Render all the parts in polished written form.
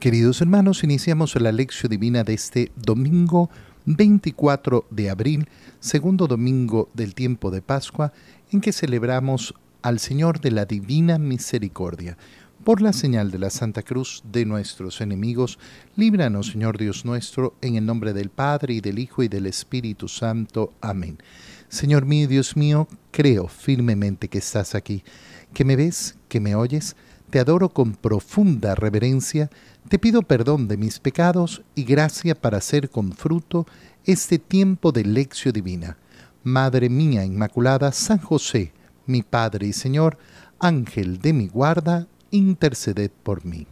Queridos hermanos, iniciamos la lección divina de este domingo 24 de abril, segundo domingo del tiempo de Pascua, en que celebramos al Señor de la Divina Misericordia. Por la señal de la Santa Cruz de nuestros enemigos, líbranos, Señor Dios nuestro, en el nombre del Padre, y del Hijo, y del Espíritu Santo. Amén. Señor mío y Dios mío, creo firmemente que estás aquí, que me ves, que me oyes. Te adoro con profunda reverencia, te pido perdón de mis pecados y gracia para hacer con fruto este tiempo de lección divina. Madre mía Inmaculada, San José, mi Padre y Señor, Ángel de mi guarda, interceded por mí.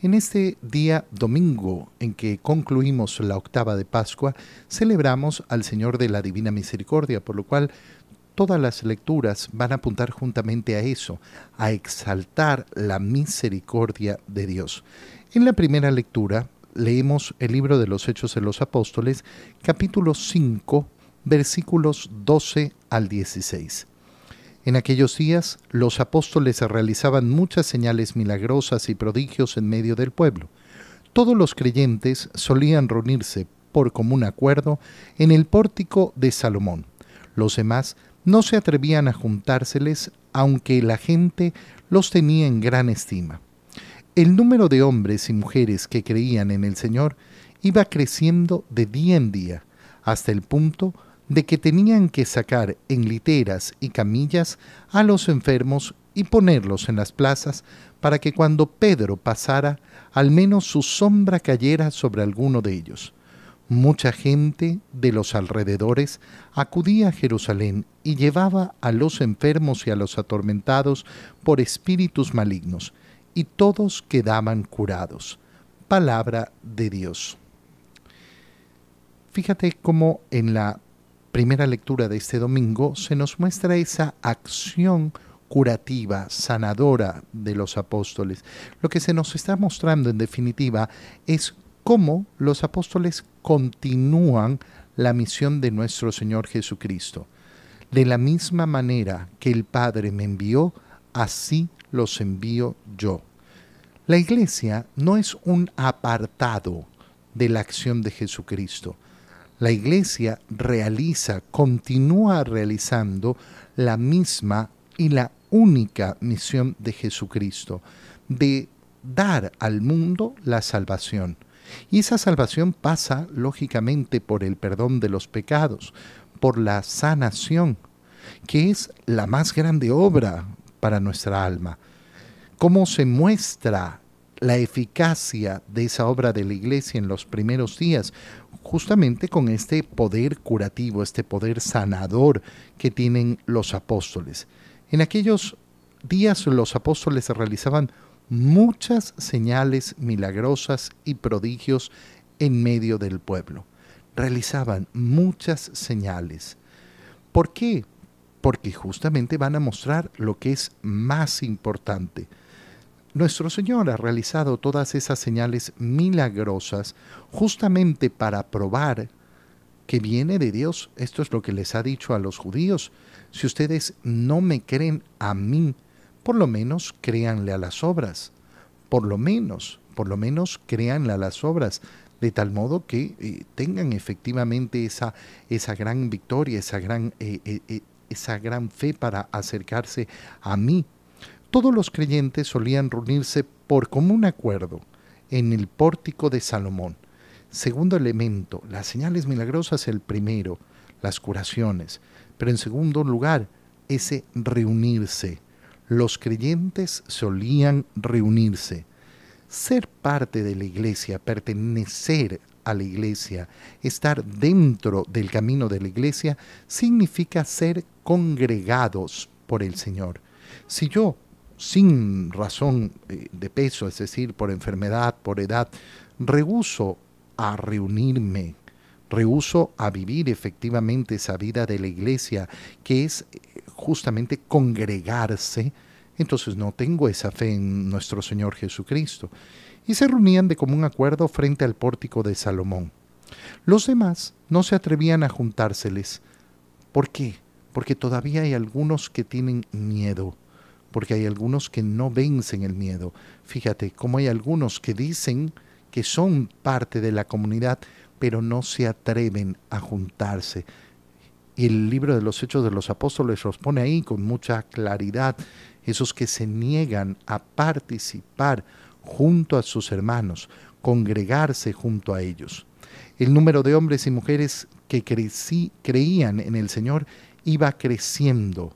En este día domingo en que concluimos la octava de Pascua, celebramos al Señor de la Divina Misericordia, por lo cual todas las lecturas van a apuntar juntamente a eso, a exaltar la misericordia de Dios. En la primera lectura leemos el libro de los Hechos de los Apóstoles, capítulo 5, versículos 12 al 16. En aquellos días los apóstoles realizaban muchas señales milagrosas y prodigios en medio del pueblo. Todos los creyentes solían reunirse por común acuerdo en el pórtico de Salomón. Los demás no se atrevían a juntárseles, aunque la gente los tenía en gran estima. El número de hombres y mujeres que creían en el Señor iba creciendo de día en día, hasta el punto de que tenían que sacar en literas y camillas a los enfermos y ponerlos en las plazas para que cuando Pedro pasara, al menos su sombra cayera sobre alguno de ellos. Mucha gente de los alrededores acudía a Jerusalén y llevaba a los enfermos y a los atormentados por espíritus malignos, y todos quedaban curados. Palabra de Dios. Fíjate cómo en la primera lectura de este domingo se nos muestra esa acción curativa, sanadora de los apóstoles. Lo que se nos está mostrando en definitiva es cómo los apóstoles continúan la misión de nuestro Señor Jesucristo. De la misma manera que el Padre me envió, así los envío yo. La Iglesia no es un apartado de la acción de Jesucristo. La Iglesia continúa realizando la misma y la única misión de Jesucristo, de dar al mundo la salvación. Y esa salvación pasa, lógicamente, por el perdón de los pecados, por la sanación, que es la más grande obra para nuestra alma. ¿Cómo se muestra la eficacia de esa obra de la Iglesia en los primeros días? Justamente con este poder curativo, este poder sanador que tienen los apóstoles. En aquellos días los apóstoles realizaban muchas señales milagrosas y prodigios en medio del pueblo. Realizaban muchas señales. ¿Por qué? Porque justamente van a mostrar lo que es más importante. Nuestro Señor ha realizado todas esas señales milagrosas justamente para probar que viene de Dios. Esto es lo que les ha dicho a los judíos. Si ustedes no me creen a mí, por lo menos créanle a las obras. Por lo menos créanle a las obras, de tal modo que tengan efectivamente esa gran victoria, esa gran fe para acercarse a mí. Todos los creyentes solían reunirse por común acuerdo en el pórtico de Salomón. Segundo elemento, las señales milagrosas, el primero, las curaciones. Pero en segundo lugar, ese reunirse. Los creyentes solían reunirse. Ser parte de la Iglesia, pertenecer a la Iglesia, estar dentro del camino de la Iglesia, significa ser congregados por el Señor. Si yo, sin razón de peso, es decir, por enfermedad, por edad, rehúso a reunirme, rehúso a vivir efectivamente esa vida de la Iglesia, que es justamente congregarse, entonces no tengo esa fe en nuestro Señor Jesucristo. Y se reunían de común acuerdo frente al pórtico de Salomón. Los demás no se atrevían a juntárseles. ¿Por qué? Porque todavía hay algunos que tienen miedo. porque hay algunos que no vencen el miedo. Fíjate cómo hay algunos que dicen que son parte de la comunidad, pero no se atreven a juntarse. Y el libro de los Hechos de los Apóstoles los pone ahí con mucha claridad, esos que se niegan a participar junto a sus hermanos, congregarse junto a ellos. El número de hombres y mujeres que creían en el Señor iba creciendo,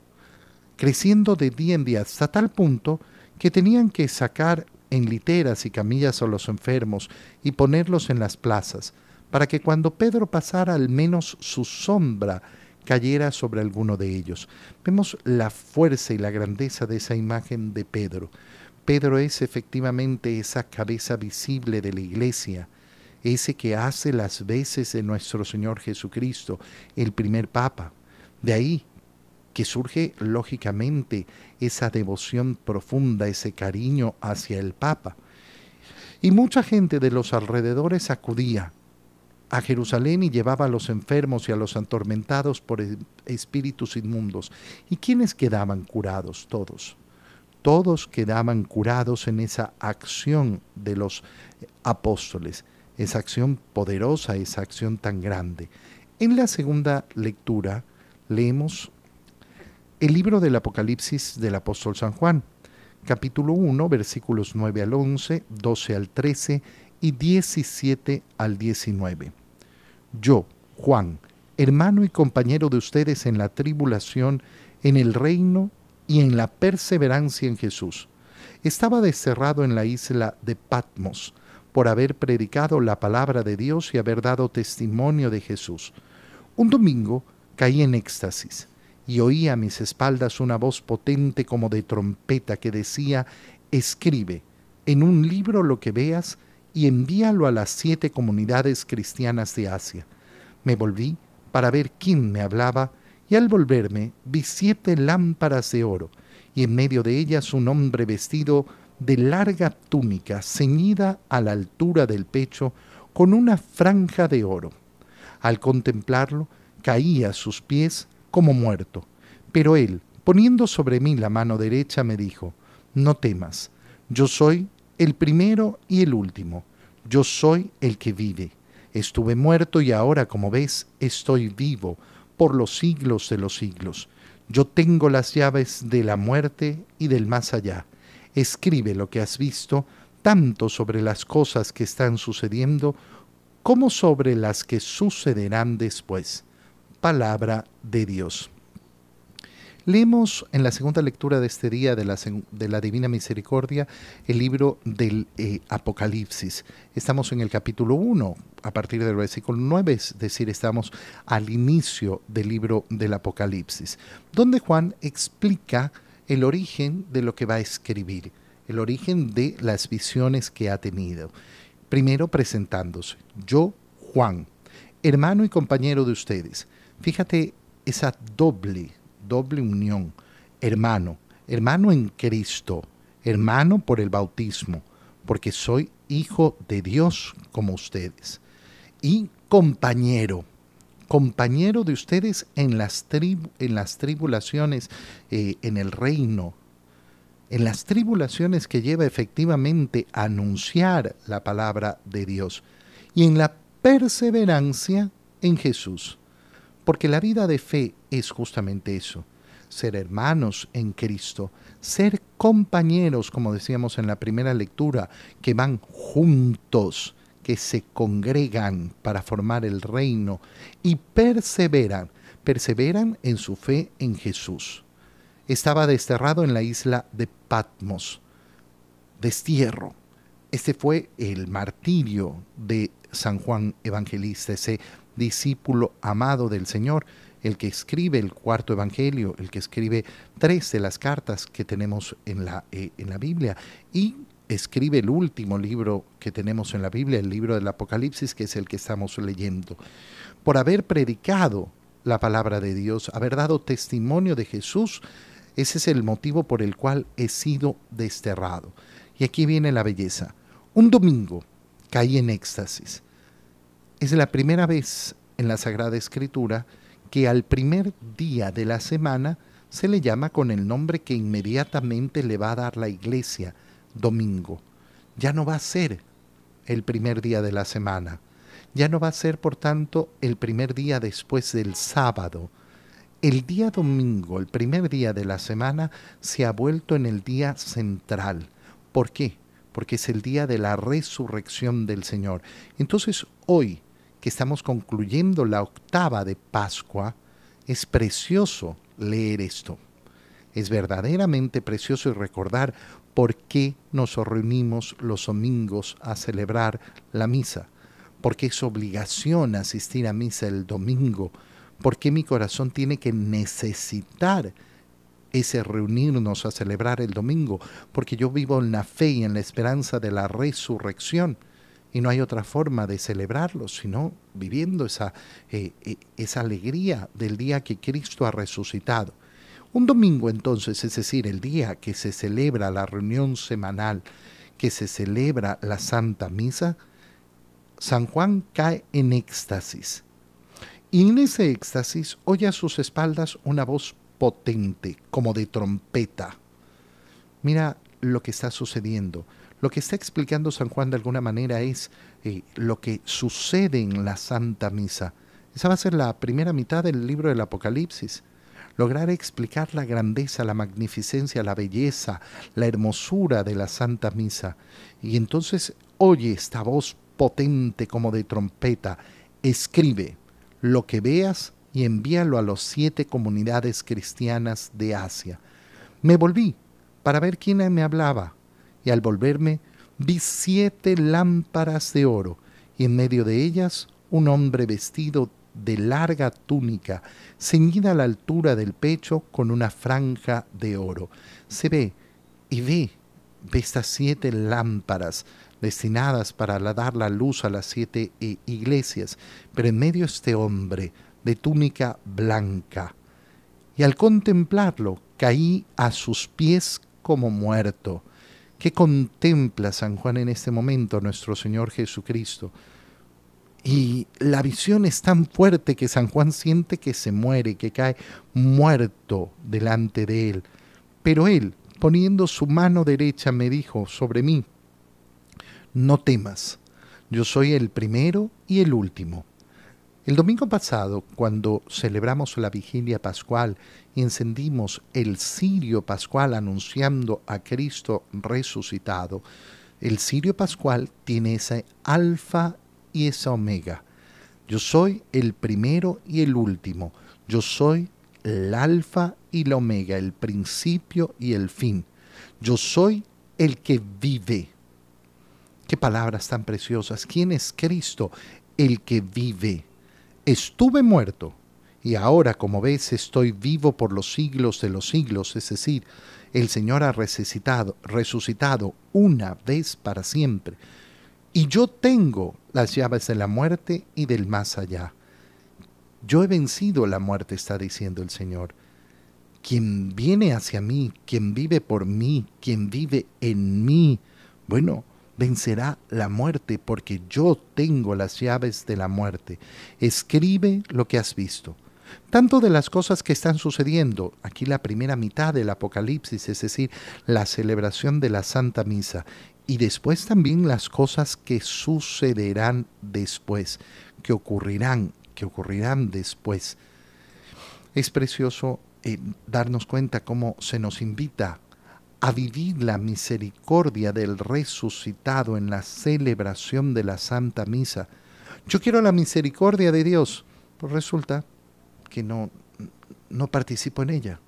creciendo de día en día, hasta tal punto que tenían que sacar en literas y camillas a los enfermos y ponerlos en las plazas, para que cuando Pedro pasara al menos su sombra cayera sobre alguno de ellos. Vemos la fuerza y la grandeza de esa imagen de Pedro. Pedro es efectivamente esa cabeza visible de la iglesia, ese que hace las veces de nuestro Señor Jesucristo, el primer Papa. De ahí que surge lógicamente esa devoción profunda, ese cariño hacia el Papa. Y mucha gente de los alrededores acudía a Jerusalén y llevaba a los enfermos y a los atormentados por espíritus inmundos. ¿Y quiénes quedaban curados? Todos. Todos quedaban curados en esa acción de los apóstoles, esa acción poderosa, esa acción tan grande. En la segunda lectura leemos el libro del Apocalipsis del apóstol San Juan, capítulo 1, versículos 9 al 11, 12 al 13 y 17 al 19. Yo, Juan, hermano y compañero de ustedes en la tribulación, en el reino y en la perseverancia en Jesús, estaba desterrado en la isla de Patmos por haber predicado la palabra de Dios y haber dado testimonio de Jesús. Un domingo caí en éxtasis y oí a mis espaldas una voz potente como de trompeta que decía: escribe en un libro lo que veas y envíalo a las 7 comunidades cristianas de Asia. Me volví para ver quién me hablaba, y al volverme vi 7 lámparas de oro, y en medio de ellas un hombre vestido de larga túnica, ceñida a la altura del pecho, con una franja de oro. Al contemplarlo, caí a sus pies como muerto. Pero él, poniendo sobre mí la mano derecha, me dijo: no temas, yo soy el primero y el último, yo soy el que vive. Estuve muerto y ahora, como ves, estoy vivo por los siglos de los siglos. Yo tengo las llaves de la muerte y del más allá. Escribe lo que has visto, tanto sobre las cosas que están sucediendo, como sobre las que sucederán después. Palabra de Dios. Leemos en la segunda lectura de este día de la Divina Misericordia el libro del Apocalipsis. Estamos en el capítulo 1, a partir del versículo 9, es decir, estamos al inicio del libro del Apocalipsis, donde Juan explica el origen de lo que va a escribir, el origen de las visiones que ha tenido. Primero presentándose: yo, Juan, hermano y compañero de ustedes. Fíjate esa doble unión: hermano en Cristo, hermano por el bautismo, porque soy hijo de Dios como ustedes, y compañero de ustedes en las tribulaciones, en el reino, en las tribulaciones que lleva efectivamente a anunciar la palabra de Dios, y en la perseverancia en Jesús. Porque la vida de fe es justamente eso: ser hermanos en Cristo, ser compañeros, como decíamos en la primera lectura, que van juntos, que se congregan para formar el reino y perseveran en su fe en Jesús. Estaba desterrado en la isla de Patmos, destierro. Este fue el martirio de San Juan Evangelista, ese discípulo amado del Señor, el que escribe el 4.º Evangelio, el que escribe 3 de las cartas que tenemos en la Biblia, y escribe el último libro que tenemos en la Biblia, el libro del Apocalipsis, que es el que estamos leyendo. Por haber predicado la palabra de Dios, haber dado testimonio de Jesús, ese es el motivo por el cual he sido desterrado. Y aquí viene la belleza. Un domingo caí en éxtasis. Es la primera vez en la Sagrada Escritura que al primer día de la semana se le llama con el nombre que inmediatamente le va a dar la iglesia, domingo. Ya no va a ser el primer día de la semana. Ya no va a ser, por tanto, el primer día después del sábado. El día domingo, el primer día de la semana, se ha vuelto en el día central. ¿Por qué? Porque es el día de la resurrección del Señor. Entonces, hoy, que estamos concluyendo la octava de Pascua, es precioso leer esto. Es verdaderamente precioso y recordar por qué nos reunimos los domingos a celebrar la misa. ¿Por qué es obligación asistir a misa el domingo? ¿Por qué mi corazón tiene que necesitar ese reunirnos a celebrar el domingo? Porque yo vivo en la fe y en la esperanza de la resurrección. Y no hay otra forma de celebrarlo, sino viviendo esa alegría del día que Cristo ha resucitado. Un domingo entonces, es decir, el día que se celebra la reunión semanal, que se celebra la Santa Misa, San Juan cae en éxtasis. Y en ese éxtasis oye a sus espaldas una voz potente, como de trompeta. Mira lo que está sucediendo. Lo que está explicando San Juan de alguna manera es lo que sucede en la Santa Misa. Esa va a ser la primera mitad del libro del Apocalipsis. Lograr explicar la grandeza, la magnificencia, la belleza, la hermosura de la Santa Misa. Y entonces oye esta voz potente como de trompeta. Escribe lo que veas y envíalo a las 7 comunidades cristianas de Asia. Me volví para ver quién me hablaba, y al volverme vi 7 lámparas de oro, y en medio de ellas un hombre vestido de larga túnica, ceñida a la altura del pecho con una franja de oro. Se ve y ve estas 7 lámparas destinadas para dar la luz a las 7 iglesias, pero en medio este hombre de túnica blanca. Y al contemplarlo caí a sus pies como muerto. ¿Qué contempla San Juan en este momento, nuestro Señor Jesucristo? Y la visión es tan fuerte que San Juan siente que se muere, que cae muerto delante de él. Pero él, poniendo su mano derecha, me dijo sobre mí: no temas, yo soy el primero y el último. El domingo pasado, cuando celebramos la vigilia pascual y encendimos el cirio pascual anunciando a Cristo resucitado, el cirio pascual tiene ese alfa y esa omega. Yo soy el primero y el último. Yo soy el alfa y la omega, el principio y el fin. Yo soy el que vive. Qué palabras tan preciosas. ¿Quién es Cristo? El que vive. Estuve muerto y ahora, como ves, estoy vivo por los siglos de los siglos. Es decir, el Señor ha resucitado una vez para siempre. Y yo tengo las llaves de la muerte y del más allá. Yo he vencido la muerte, está diciendo el Señor. Quien viene hacia mí, quien vive por mí, quien vive en mí, bueno, vencerá la muerte porque yo tengo las llaves de la muerte. Escribe lo que has visto. Tanto de las cosas que están sucediendo, aquí la primera mitad del Apocalipsis, es decir, la celebración de la Santa Misa, y después también las cosas que sucederán después, que ocurrirán después. Es precioso darnos cuenta cómo se nos invita a vivir la misericordia del resucitado en la celebración de la Santa Misa. Yo quiero la misericordia de Dios, pues resulta que no participo en ella.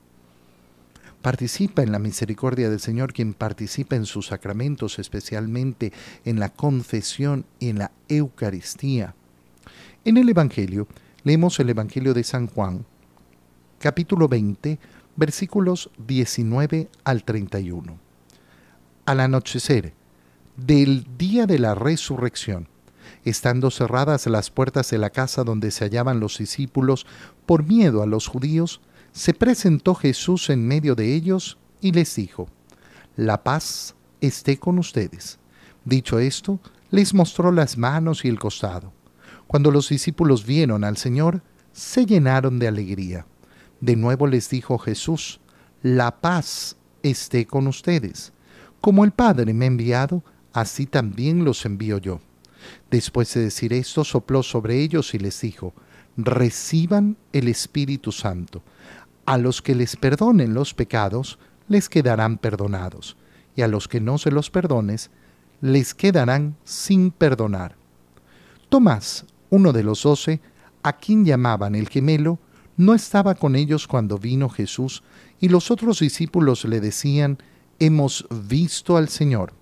Participa en la misericordia del Señor quien participa en sus sacramentos, especialmente en la confesión y en la Eucaristía. En el Evangelio, leemos el Evangelio de San Juan, capítulo 20, versículos 19 al 31. Al anochecer del día de la resurrección, estando cerradas las puertas de la casa donde se hallaban los discípulos por miedo a los judíos, se presentó Jesús en medio de ellos y les dijo: la paz esté con ustedes. Dicho esto, les mostró las manos y el costado. Cuando los discípulos vieron al Señor, se llenaron de alegría. De nuevo les dijo Jesús: la paz esté con ustedes. Como el Padre me ha enviado, así también los envío yo. Después de decir esto, sopló sobre ellos y les dijo: reciban el Espíritu Santo. A los que les perdonen los pecados, les quedarán perdonados, y a los que no se los perdones, les quedarán sin perdonar. Tomás, uno de los 12, a quien llamaban el gemelo, no estaba con ellos cuando vino Jesús, y los otros discípulos le decían: hemos visto al Señor.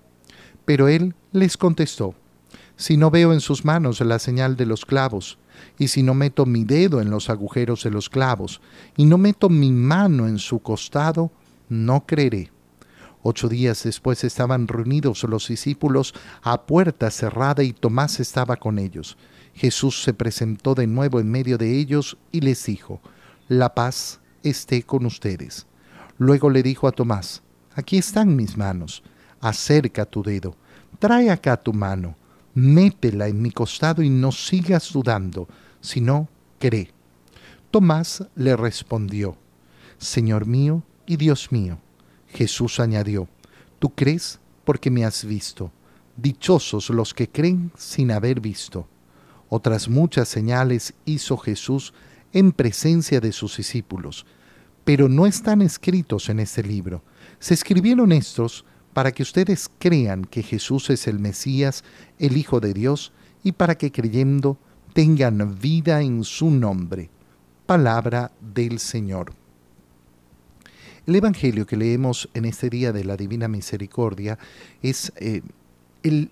Pero él les contestó: si no veo en sus manos la señal de los clavos, y si no meto mi dedo en los agujeros de los clavos, y no meto mi mano en su costado, no creeré. 8 días después estaban reunidos los discípulos a puerta cerrada y Tomás estaba con ellos. Jesús se presentó de nuevo en medio de ellos y les dijo: la paz esté con ustedes. Luego le dijo a Tomás: aquí están mis manos, acerca tu dedo, trae acá tu mano, métela en mi costado y no sigas dudando, sino cree. Tomás le respondió: Señor mío y Dios mío. Jesús añadió: tú crees porque me has visto. Dichosos los que creen sin haber visto. Otras muchas señales hizo Jesús en presencia de sus discípulos, pero no están escritos en este libro. Se escribieron estos para que ustedes crean que Jesús es el Mesías, el Hijo de Dios, y para que creyendo tengan vida en su nombre. Palabra del Señor. El Evangelio que leemos en este día de la Divina Misericordia es el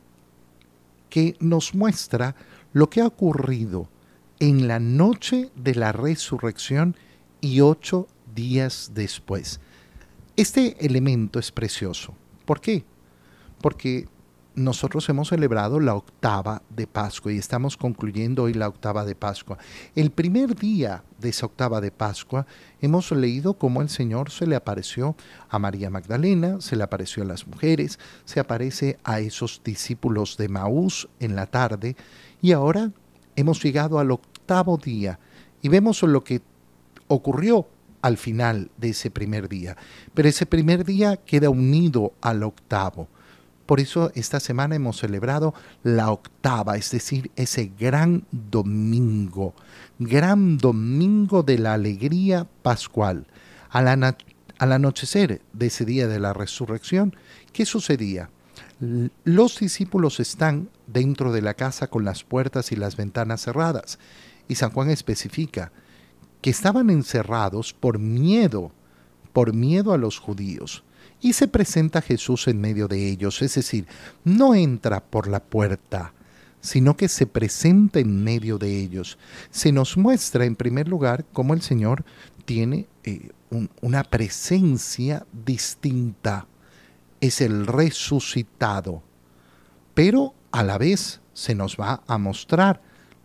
que nos muestra lo que ha ocurrido en la noche de la resurrección y 8 días después. Este elemento es precioso. ¿Por qué? Porque nosotros hemos celebrado la octava de Pascua y estamos concluyendo hoy la octava de Pascua. El primer día de esa octava de Pascua hemos leído cómo el Señor se le apareció a María Magdalena, se le apareció a las mujeres, se aparece a esos discípulos de Maús en la tarde y ahora hemos llegado al octavo día y vemos lo que ocurrió al final de ese primer día. Pero ese primer día queda unido al octavo. Por eso esta semana hemos celebrado la octava, es decir, ese gran domingo de la alegría pascual. Al anochecer de ese día de la resurrección, ¿qué sucedía? Los discípulos están dentro de la casa con las puertas y las ventanas cerradas. Y San Juan especifica que estaban encerrados por miedo a los judíos. Y se presenta Jesús en medio de ellos, es decir, no entra por la puerta, sino que se presenta en medio de ellos. Se nos muestra en primer lugar cómo el Señor tiene una presencia distinta. Es el resucitado, pero a la vez se nos va a mostrar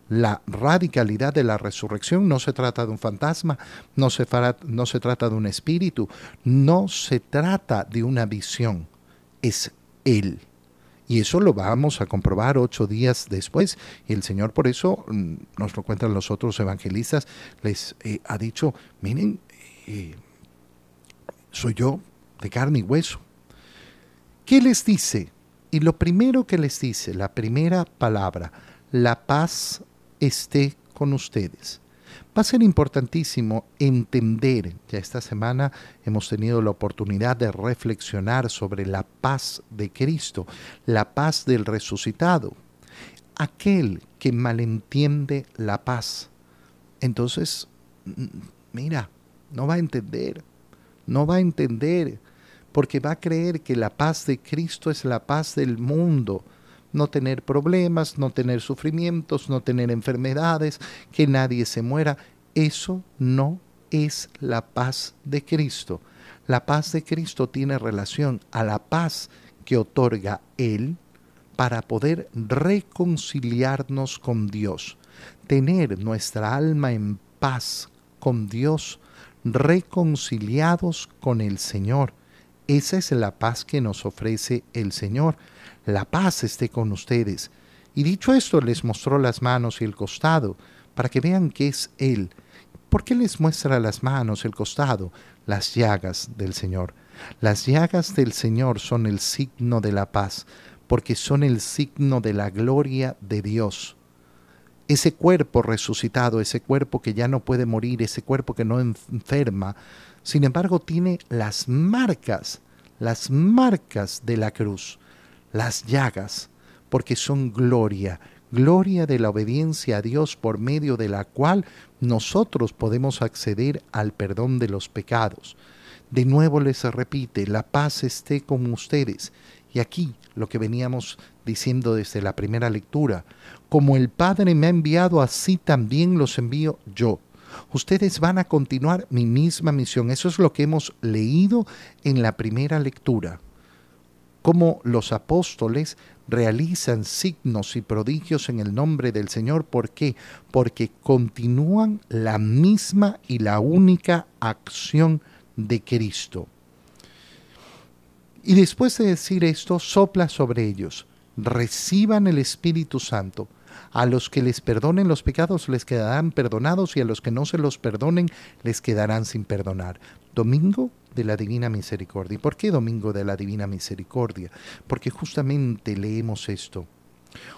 la radicalidad de la resurrección. No se trata de un fantasma, no se trata de un espíritu, no se trata de una visión, es Él. Y eso lo vamos a comprobar 8 días después. Y el Señor, por eso, nos lo cuentan los otros evangelistas, les ha dicho: miren, soy yo de carne y hueso. ¿Qué les dice? Y lo primero que les dice, la primera palabra: la paz esté con ustedes. Va a ser importantísimo entender, ya esta semana hemos tenido la oportunidad de reflexionar sobre la paz de Cristo, la paz del resucitado. Aquel que malentiende la paz, entonces, mira, no va a entender, porque va a creer que la paz de Cristo es la paz del mundo. No tener problemas, no tener sufrimientos, no tener enfermedades, que nadie se muera. Eso no es la paz de Cristo. La paz de Cristo tiene relación a la paz que otorga Él para poder reconciliarnos con Dios, tener nuestra alma en paz con Dios, reconciliados con el Señor. Esa es la paz que nos ofrece el Señor. La paz esté con ustedes. Y dicho esto, les mostró las manos y el costado, para que vean que es Él. ¿Por qué les muestra las manos, el costado? Las llagas del Señor. Las llagas del Señor son el signo de la paz, porque son el signo de la gloria de Dios. Ese cuerpo resucitado, ese cuerpo que ya no puede morir, ese cuerpo que no enferma, sin embargo tiene las marcas de la cruz, las llagas, porque son gloria, gloria de la obediencia a Dios por medio de la cual nosotros podemos acceder al perdón de los pecados. De nuevo les repite, la paz esté con ustedes. Y aquí lo que veníamos diciendo desde la primera lectura, como el Padre me ha enviado, así también los envío yo. Ustedes van a continuar mi misma misión. Eso es lo que hemos leído en la primera lectura. Cómo los apóstoles realizan signos y prodigios en el nombre del Señor. ¿Por qué? Porque continúan la misma y la única acción de Cristo. Y después de decir esto, sopla sobre ellos. Reciban el Espíritu Santo. A los que les perdonen los pecados les quedarán perdonados y a los que no se los perdonen les quedarán sin perdonar. Domingo de la Divina Misericordia. ¿Y por qué Domingo de la Divina Misericordia? Porque justamente leemos esto.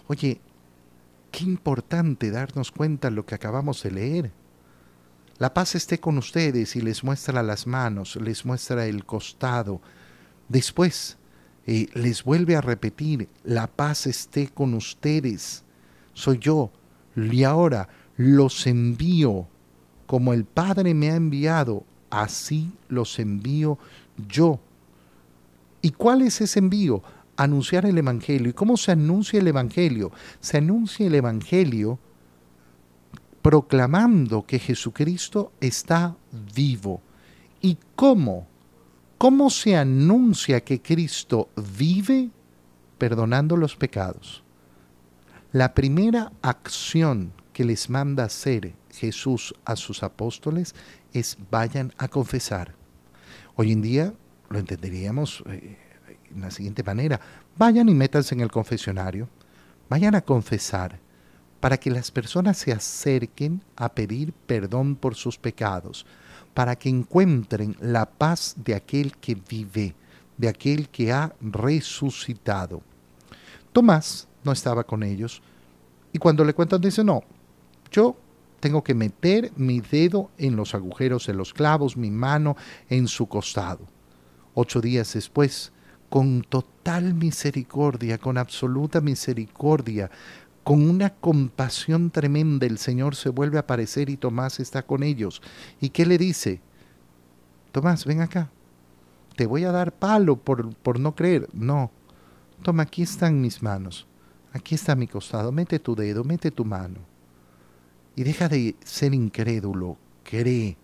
Oye, qué importante darnos cuenta de lo que acabamos de leer. La paz esté con ustedes y les muestra las manos, les muestra el costado. Después les vuelve a repetir, la paz esté con ustedes. Soy yo, y ahora los envío, como el Padre me ha enviado, así los envío yo. ¿Y cuál es ese envío? Anunciar el Evangelio. ¿Y cómo se anuncia el Evangelio? Se anuncia el Evangelio proclamando que Jesucristo está vivo. ¿Y cómo? ¿Cómo se anuncia que Cristo vive? Perdonando los pecados. La primera acción que les manda hacer Jesús a sus apóstoles es vayan a confesar. Hoy en día lo entenderíamos en la siguiente manera. Vayan y métanse en el confesionario. Vayan a confesar para que las personas se acerquen a pedir perdón por sus pecados, para que encuentren la paz de aquel que vive, de aquel que ha resucitado. Tomás no estaba con ellos y cuando le cuentan dice, no, yo tengo que meter mi dedo en los agujeros de los clavos, mi mano en su costado. 8 días después, con total misericordia, con absoluta misericordia, con una compasión tremenda, el Señor se vuelve a aparecer y Tomás está con ellos. ¿Y qué le dice? Tomás, ven acá. Te voy a dar palo por no creer. No. Toma, aquí están mis manos. Aquí está mi costado. Mete tu dedo, mete tu mano. Y deja de ser incrédulo. Cree.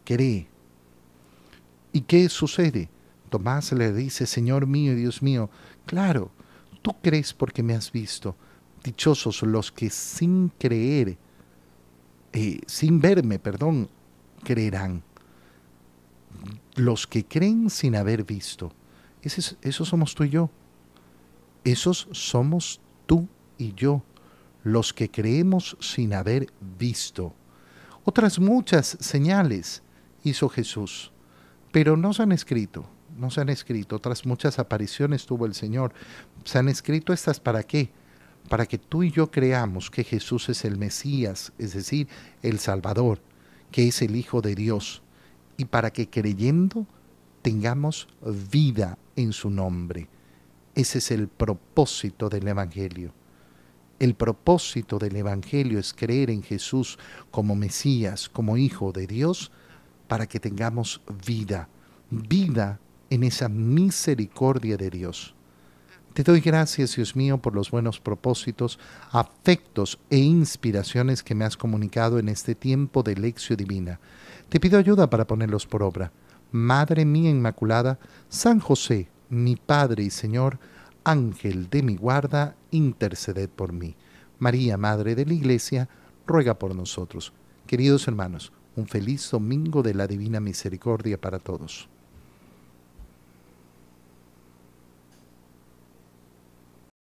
Cree. ¿Y qué sucede? Tomás le dice, Señor mío y Dios mío, claro, tú crees porque me has visto. Dichosos los que sin creer, sin verme, creerán. Los que creen sin haber visto. Esos somos tú y yo. Esos somos tú y yo. Los que creemos sin haber visto. Otras muchas señales hizo Jesús, pero no se han escrito. No se han escrito. Otras muchas apariciones tuvo el Señor. Se han escrito estas ¿para qué? Para que tú y yo creamos que Jesús es el Mesías, es decir, el Salvador, que es el Hijo de Dios, y para que creyendo tengamos vida en su nombre. Ese es el propósito del Evangelio. El propósito del Evangelio es creer en Jesús como Mesías, como Hijo de Dios, para que tengamos vida, vida en esa misericordia de Dios. Te doy gracias, Dios mío, por los buenos propósitos, afectos e inspiraciones que me has comunicado en este tiempo de lección divina. Te pido ayuda para ponerlos por obra. Madre mía Inmaculada, San José, mi Padre y Señor, Ángel de mi guarda, interceded por mí. María, Madre de la Iglesia, ruega por nosotros. Queridos hermanos, un feliz domingo de la Divina Misericordia para todos.